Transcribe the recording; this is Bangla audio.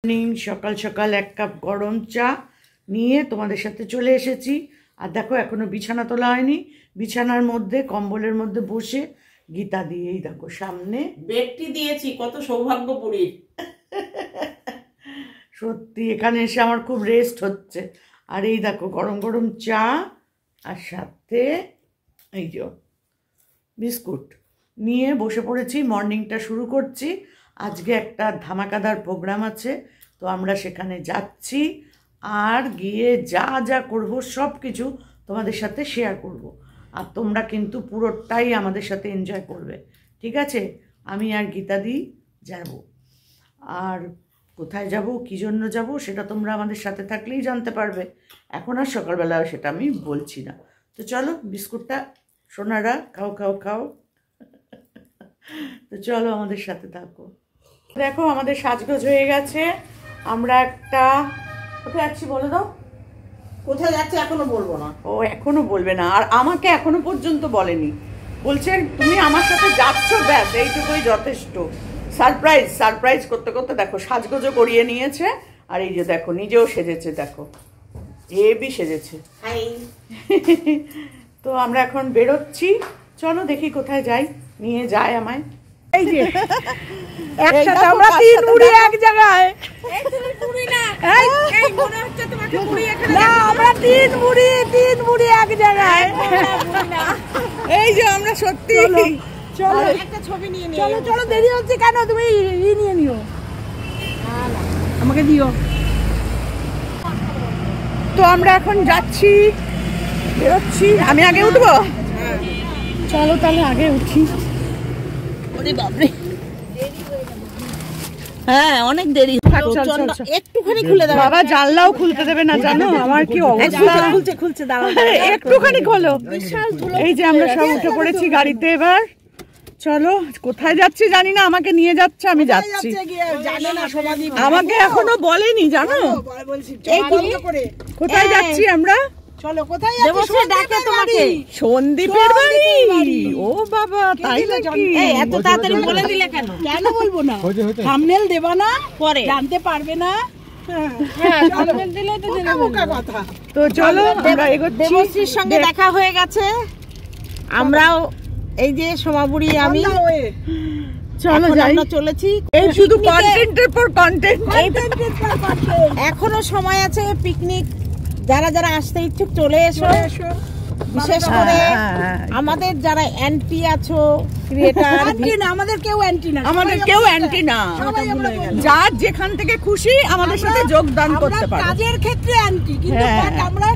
মর্নিং, সকাল সকাল এক কাপ গরম চা নিয়ে তোমাদের সাথে চলে এসেছি। আর দেখো এখনো বিছানা তোলা হয়নি, বিছানার মধ্যে কম্বলের মধ্যে বসে গীতা দিয়েই দেখো সামনে বেডটি দিয়েছি। কত সৌভাগ্যপুরী সত্যি, এখানে এসে আমার খুব রেস্ট হচ্ছে। আর এই দেখো গরম গরম চা আর সাথে এই যে বিস্কুট নিয়ে বসে পড়েছি, মর্নিংটা শুরু করছি। আজকে একটা ধামাকাদার প্রোগ্রাম আছে, তো আমরা সেখানে যাচ্ছি। আর গিয়ে যা যা করব সব কিছু তোমাদের সাথে শেয়ার করব। আর তোমরা কিন্তু পুরোটাই আমাদের সাথে এনজয় করবে, ঠিক আছে? আমি আর গীতাদি যাব। আর কোথায় যাব, কী জন্য যাব, সেটা তোমরা আমাদের সাথে থাকলেই জানতে পারবে। এখন আর সকালবেলা সেটা আমি বলছি না। তো চলো, বিস্কুটটা সোনারা খাও খাও খাও। তো চলো আমাদের সাথে থাকো। দেখো আমাদের সাজগোজ হয়ে গেছে। আমরা একটা কোথায় যাচ্ছি বলে দাও। কোথায় যাচ্ছে এখনো বলবো না। ও এখনো বলবে না, আর আমাকে এখনো পর্যন্ত বলেনি। বলছে তুমি আমার সাথে যাচ্ছ, ব্যাস এইটুকুই যথেষ্ট। সারপ্রাইজ সারপ্রাইজ করতে করতে দেখো সাজগোজও করিয়ে নিয়েছে। আর এই যে দেখো নিজেও সেজেছে, দেখো হেবি সেজেছে। তো আমরা এখন বেরোচ্ছি, চলো দেখি কোথায় যাই, নিয়ে যায় আমায়। এই যে একসাথে আমরা তিন বুড়ি এক জায়গায়। আমরা তিন বুড়ি এক জায়গায়। এই যে আমরা সত্যি। চলো একটা ছবি নিয়ে নিই। চলো চলো, দেরি হচ্ছে কেন, তুমি নিয়ে নিও, আমাকে দিও। তো আমরা এখন যাচ্ছি, বেরোচ্ছি। আমি আগে উঠবো? চলো তাহলে আগে উঠি। হ্যাঁ অনেক দেরি, একটুখানি খুলে দাও। বাবা জানলাও খুলতে দেবে না, জানো আমার কি অবস্থা। খুলছে দাঁড়াও, একটুখানি খোলো। এই যে আমরা সব উঠে পড়েছি গাড়িতে। এবার চলো, কোথায় যাচ্ছি জানি না, আমাকে নিয়ে যাচ্ছে, আমি যাচ্ছি। আমাকে এখনো বলেনি, জানো কোথায় যাচ্ছি আমরা। চলো কোথায় যাচ্ছি, ডাকে তোমাকে সন্দীপের বাড়ি। ও বাবা, তাই নাকি? এত তাড়াতাড়ি বলে দিলে কেন? কেন বলবো না, থাম্বনেল দেবা না, পরে জানতে পারবে না। তো চলো আমরা এগোচ্ছি। দেবশ্রীর সঙ্গে দেখা হয়ে গেছে, আমরাও এই যে সোমাবুড়ি আমি চলো যাই, চলেছি। এই শুধু কন্টেন্টের পর কন্টেন্ট। এখনো সময় আছে, পিকনিক যারা যারা আসতে ইচ্ছুক চলে এসো। বিশেষ করে আমাদের যারা অ্যান্টি আছো, ক্রিয়েটর, আমাদের কেউ অ্যান্টি না, যার যেখান থেকে খুশি আমাদের সাথে যোগদান করতে পারে। কাজের ক্ষেত্রে অ্যান্টি, কিন্তু আমরা